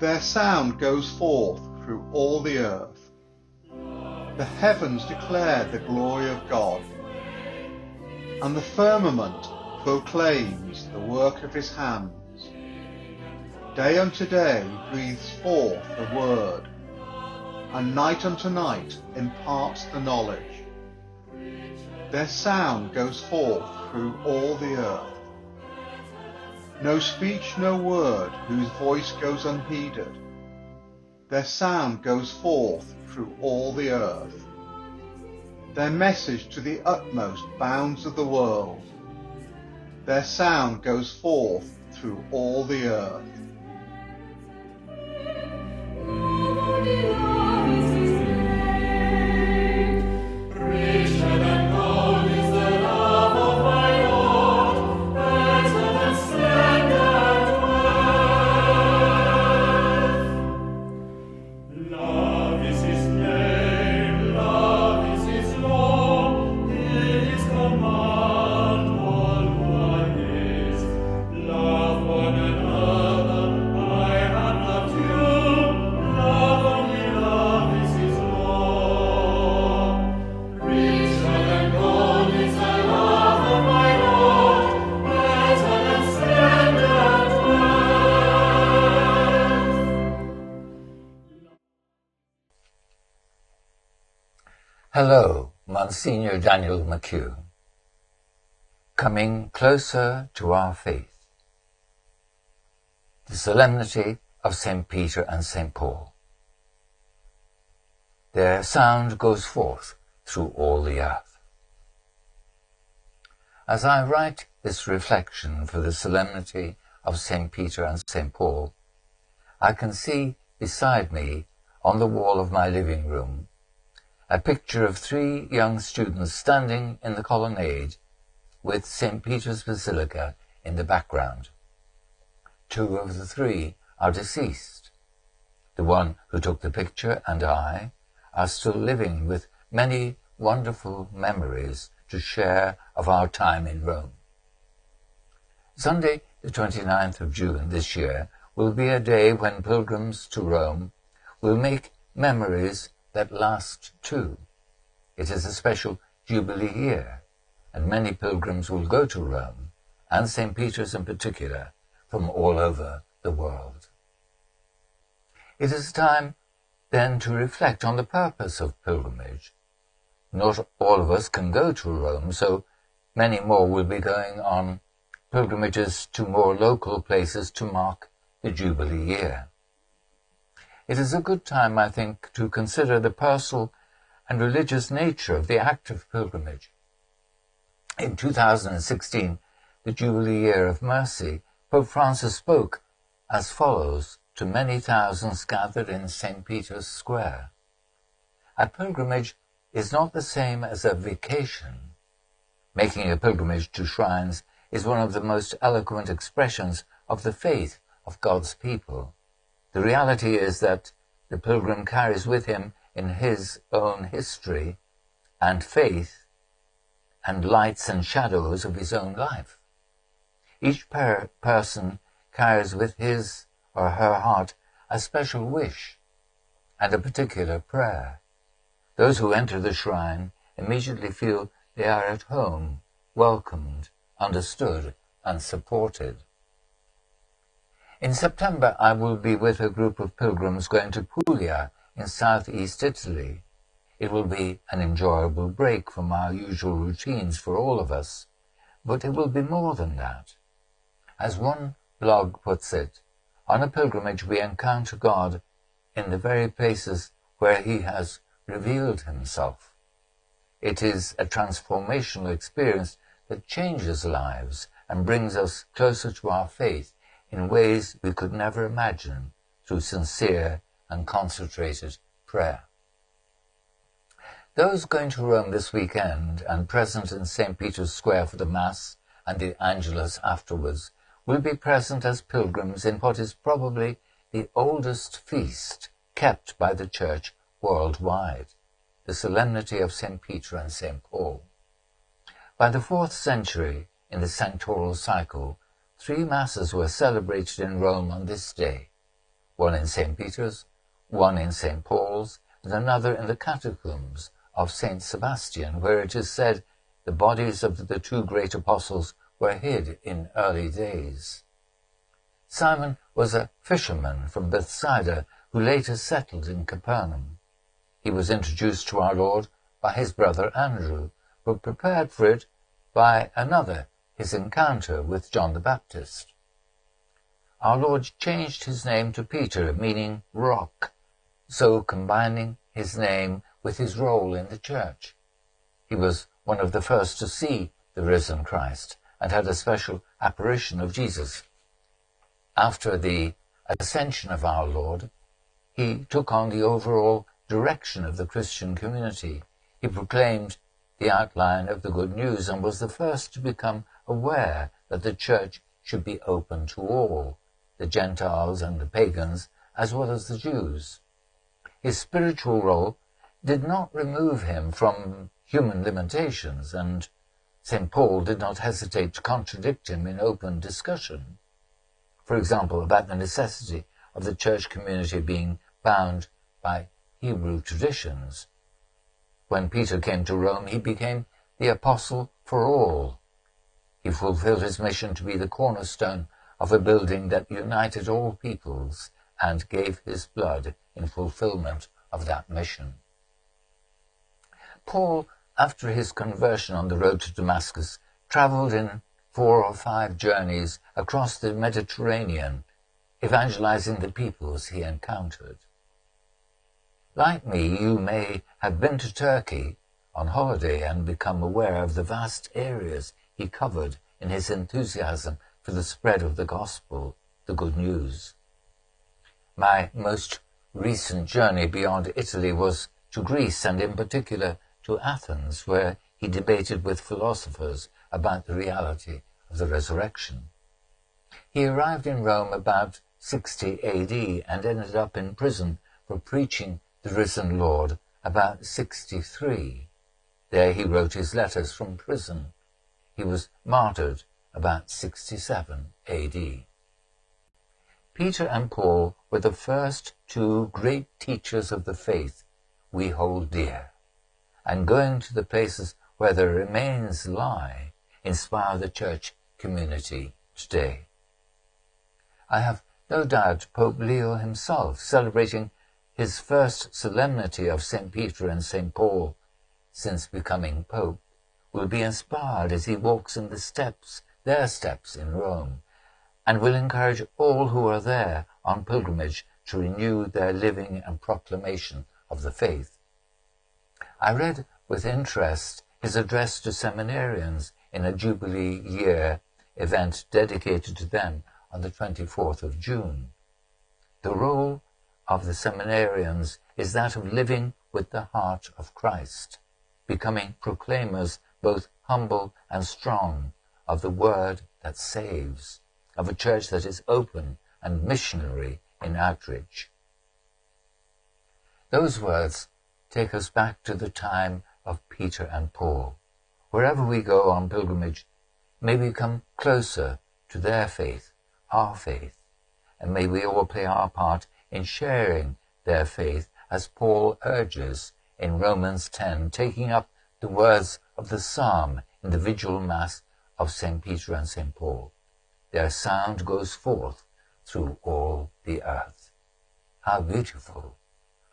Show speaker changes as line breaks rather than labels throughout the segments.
Their sound goes forth through all the earth. The heavens declare the glory of God, and the firmament proclaims the work of his hands. Day unto day breathes forth the word, and night unto night imparts the knowledge. Their sound goes forth through all the earth. No speech, no word, whose voice goes unheeded. Their sound goes forth through all the earth. Their message to the utmost bounds of the world. Their sound goes forth through all the earth.
Hello, Monsignor Daniel McHugh. Coming closer to our faith. The Solemnity of St. Peter and St. Paul. Their sound goes forth through all the earth. As I write this reflection for the Solemnity of St. Peter and St. Paul, I can see beside me on the wall of my living room a picture of 3 young students standing in the colonnade with St. Peter's Basilica in the background. 2 of the 3 are deceased. The one who took the picture and I are still living with many wonderful memories to share of our time in Rome. Sunday, the 29th of June this year, will be a day when pilgrims to Rome will make memories that last too. It is a special Jubilee year, and many pilgrims will go to Rome, and St. Peter's in particular, from all over the world. It is time then to reflect on the purpose of pilgrimage. Not all of us can go to Rome, so many more will be going on pilgrimages to more local places to mark the Jubilee year. It is a good time, I think, to consider the personal and religious nature of the act of pilgrimage. In 2016, the Jubilee Year of Mercy, Pope Francis spoke as follows to many thousands gathered in St. Peter's Square. A pilgrimage is not the same as a vacation. Making a pilgrimage to shrines is one of the most eloquent expressions of the faith of God's people. The reality is that the pilgrim carries with him in his own history and faith and lights and shadows of his own life. Each person carries with his or her heart a special wish and a particular prayer. Those who enter the shrine immediately feel they are at home, welcomed, understood, and supported. In September, I will be with a group of pilgrims going to Puglia in southeast Italy. It will be an enjoyable break from our usual routines for all of us, but it will be more than that. As one blog puts it, on a pilgrimage we encounter God in the very places where he has revealed himself. It is a transformational experience that changes lives and brings us closer to our faith in ways we could never imagine through sincere and concentrated prayer. Those going to Rome this weekend and present in St. Peter's Square for the Mass and the Angelus afterwards will be present as pilgrims in what is probably the oldest feast kept by the Church worldwide, the Solemnity of St. Peter and St. Paul. By the 4th century, in the sanctoral cycle, 3 masses were celebrated in Rome on this day. one in St. Peter's, one in St. Paul's, and another in the catacombs of St. Sebastian, where it is said the bodies of the two great apostles were hid in early days. Simon was a fisherman from Bethsaida who later settled in Capernaum. He was introduced to our Lord by his brother Andrew, but prepared for it by another, his encounter with John the Baptist. Our Lord changed his name to Peter, meaning rock, so combining his name with his role in the church. He was one of the first to see the risen Christ and had a special apparition of Jesus. After the ascension of our Lord, he took on the overall direction of the Christian community. He proclaimed the outline of the good news and was the first to become aware that the church should be open to all, the Gentiles and the pagans, as well as the Jews. His spiritual role did not remove him from human limitations, and St. Paul did not hesitate to contradict him in open discussion. For example, about the necessity of the church community being bound by Hebrew traditions. When Peter came to Rome, he became the apostle for all. He fulfilled his mission to be the cornerstone of a building that united all peoples and gave his blood in fulfillment of that mission. Paul, after his conversion on the road to Damascus, traveled in 4 or 5 journeys across the Mediterranean, evangelizing the peoples he encountered. Like me, you may have been to Turkey on holiday and become aware of the vast areas he covered in his enthusiasm for the spread of the gospel, the good news. My most recent journey beyond Italy was to Greece, and in particular to Athens, where he debated with philosophers about the reality of the resurrection. He arrived in Rome about 60 AD and ended up in prison for preaching the risen Lord about 63. There he wrote his letters from prison. He was martyred about 67 AD. Peter and Paul were the first 2 great teachers of the faith we hold dear, and going to the places where their remains lie, inspire the church community today. I have no doubt Pope Leo himself, celebrating his first solemnity of St. Peter and St. Paul since becoming Pope, will be inspired as he walks in their steps in Rome, and will encourage all who are there on pilgrimage to renew their living and proclamation of the faith. I read with interest his address to seminarians in a Jubilee year event dedicated to them on the 24th of June. The role of the seminarians is that of living with the heart of Christ, becoming proclaimers both humble and strong of the word that saves, of a church that is open and missionary in outreach. Those words take us back to the time of Peter and Paul. Wherever we go on pilgrimage, may we come closer to their faith, our faith, and may we all play our part in sharing their faith, as Paul urges in Romans 10, taking up the words of the psalm in the vigil mass of St. Peter and St. Paul. Their sound goes forth through all the earth. How beautiful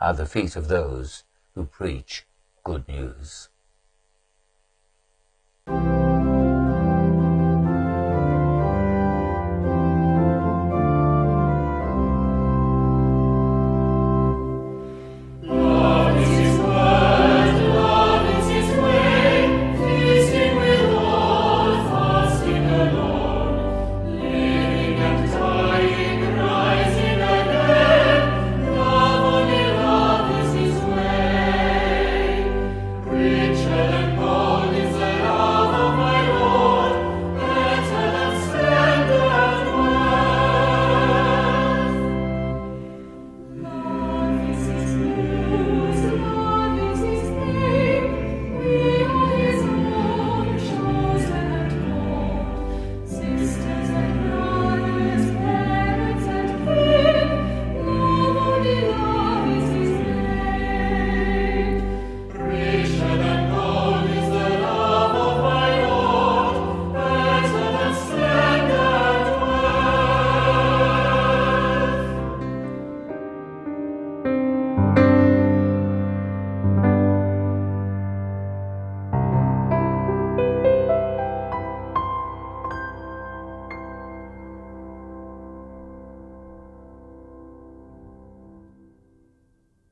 are the feet of those who preach good news.